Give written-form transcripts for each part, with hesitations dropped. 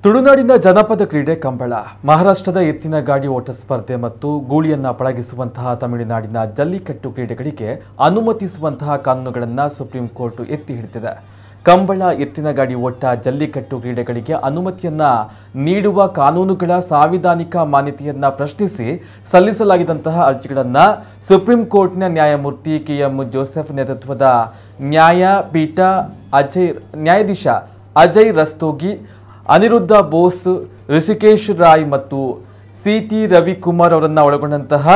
ತುಳುನಾಡಿನ ಜನಪದ ಕ್ರೀಡೆ ಕಂಬಳ. ಮಹಾರಾಷ್ಟ್ರದ ಎತ್ತಿನ ಗಾಡಿ ಓಟ ಸ್ಪರ್ಧೆ ಮತ್ತು ಗೂಳಿಯನ್ನ ಪಳಗಿಸುವಂತಹ ತಮಿಳುನಾಡಿನ ಜಲ್ಲಿಕಟ್ಟು ಕ್ರೀಡೆಗಳಿಗೆ ಅನುಮತಿಸುವಂತಹ ಕಾನೂನುಗಳನ್ನು ಸುಪ್ರೀಂ ಕೋರ್ಟ್ ಎತ್ತಿ ಹಿಡಿದಿದೆ. ಕಂಬಳ, ಎತ್ತಿನ ಗಾಡಿ ಓಟ, ಜಲ್ಲಿಕಟ್ಟು ಕ್ರೀಡೆಗಳಿಗೆ ಅನುಮತಿಯನ್ನ ನೀಡುವ ಕಾನೂನುಗಳ ಸಾಂವಿಧಾನಿಕ ಮಾನ್ಯತೆಯನ್ನ ಪ್ರಶ್ನಿಸಿ ಸಲ್ಲಿಸಲಾಗಿದ್ದಂತಹ ಅರ್ಜಿಗಳನ್ನು ಸುಪ್ರೀಂ ಕೋರ್ಟ್ನ ನ್ಯಾಯಮೂರ್ತಿ KM ಜೋಸೆಫ್ ನೇತೃತ್ವದ ನ್ಯಾಯಪೀಠ ನ್ಯಾಯಾಧೀಶ ಅಜಯ್ ರಸ್ತೋಗಿ, ಅನಿರುದ್ಧ ಬೋಸ್, ಋಷಿಕೇಶ್ ರಾಯ್ ಮತ್ತು CT ರವಿಕುಮಾರ್ ಅವರನ್ನು ಒಳಗೊಂಡಂತಹ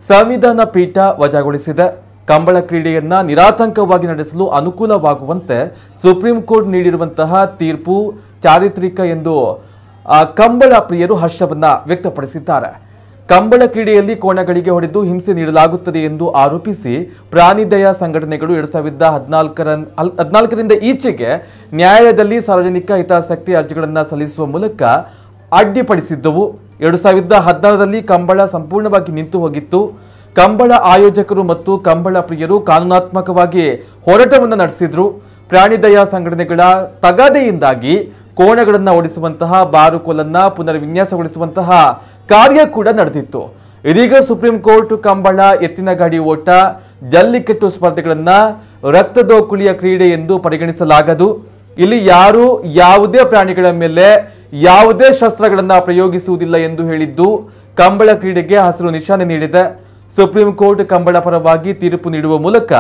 ಸಂವಿಧಾನ ಪೀಠ ವಜಾಗೊಳಿಸಿದೆ. ಕಂಬಳ ಕ್ರೀಡೆಯನ್ನ ನಿರಾತಂಕವಾಗಿ ನಡೆಸಲು ಅನುಕೂಲವಾಗುವಂತೆ ಸುಪ್ರೀಂ ಕೋರ್ಟ್ ನೀಡಿರುವಂತಹ ತೀರ್ಪು ಚಾರಿತ್ರಿಕ ಎಂದು ಕಂಬಳ ಪ್ರಿಯರು ಹರ್ಷವನ್ನ ವ್ಯಕ್ತಪಡಿಸಿದ್ದಾರೆ. ಕಂಬಳ ಕ್ರೀಡೆಯಲ್ಲಿ ಕೋಣಗಳಿಗೆ ಹೊಡೆದು ಹಿಂಸೆ ನೀಡಲಾಗುತ್ತದೆ ಎಂದು ಆರೋಪಿಸಿ ಪ್ರಾಣಿದಯ ಸಂಘಟನೆಗಳು 2014ರಿಂದ ಈಚೆಗೆ ನ್ಯಾಯಾಲಯದಲ್ಲಿ ಸಾರ್ವಜನಿಕ ಹಿತಾಸಕ್ತಿ ಅರ್ಜಿಗಳನ್ನು ಸಲ್ಲಿಸುವ ಮೂಲಕ ಅಡ್ಡಿಪಡಿಸಿದ್ದವು. 2016ರಲ್ಲಿ ಕಂಬಳ ಸಂಪೂರ್ಣವಾಗಿ ನಿಂತು ಹೋಗಿತ್ತು. ಕಂಬಳ ಆಯೋಜಕರು ಮತ್ತು ಕಂಬಳ ಪ್ರಿಯರು ಕಾನೂನಾತ್ಮಕವಾಗಿ ಹೋರಾಟವನ್ನು ನಡೆಸಿದ್ರು. ಪ್ರಾಣಿದಯ ಸಂಘಟನೆಗಳ ತಗಾದೆಯಿಂದಾಗಿ ಕೋಣಗಳನ್ನು ಓಡಿಸುವಂತಹ ಬಾರುಕೋಲನ್ನ ಪುನರ್ವಿನ್ಯಾಸಗೊಳಿಸುವಂತಹ ಕಾರ್ಯ ಕೂಡ ನಡೆದಿತ್ತು. ಇದೀಗ ಸುಪ್ರೀಂ ಕೋರ್ಟ್ ಕಂಬಳ, ಎತ್ತಿನ ಗಾಡಿ ಓಟ, ಜಲ್ಲಿಕಟ್ಟು ಸ್ಪರ್ಧೆಗಳನ್ನ ರಕ್ತದೋಕುಳಿಯ ಕ್ರೀಡೆ ಎಂದು ಪರಿಗಣಿಸಲಾಗದು. ಇಲ್ಲಿ ಯಾರು ಯಾವುದೇ ಪ್ರಾಣಿಗಳ ಮೇಲೆ ಯಾವುದೇ ಶಸ್ತ್ರಗಳನ್ನ ಪ್ರಯೋಗಿಸುವುದಿಲ್ಲ ಎಂದು ಹೇಳಿದ್ದು ಕಂಬಳ ಕ್ರೀಡೆಗೆ ಹಸಿರು ನಿಶಾನೆ ನೀಡಿದೆ. ಸುಪ್ರೀಂ ಕೋರ್ಟ್ ಕಂಬಳ ಪರವಾಗಿ ತೀರ್ಪು ನೀಡುವ ಮೂಲಕ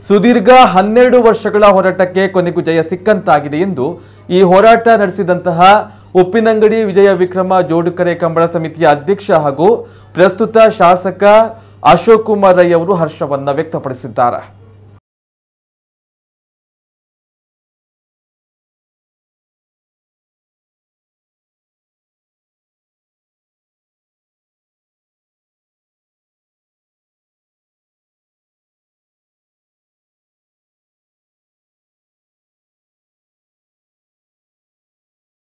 ಸುದೀರ್ಘ 12 ವರ್ಷಗಳ ಹೋರಾಟಕ್ಕೆ ಕೊನೆಗೂ ಜಯ ಸಿಕ್ಕಂತಾಗಿದೆ ಎಂದು ಈ ಹೋರಾಟ ನಡೆಸಿದಂತಹ ಉಪ್ಪಿನಂಗಡಿ ವಿಜಯ ವಿಕ್ರಮ ಜೋಡುಕರೆ ಕಂಬಳ ಸಮಿತಿಯ ಅಧ್ಯಕ್ಷ ಹಾಗೂ ಪ್ರಸ್ತುತ ಶಾಸಕ ಅಶೋಕ್ ಕುಮಾರ್ ರೈ ಅವರು ಹರ್ಷವನ್ನ ವ್ಯಕ್ತಪಡಿಸಿದ್ದಾರೆ.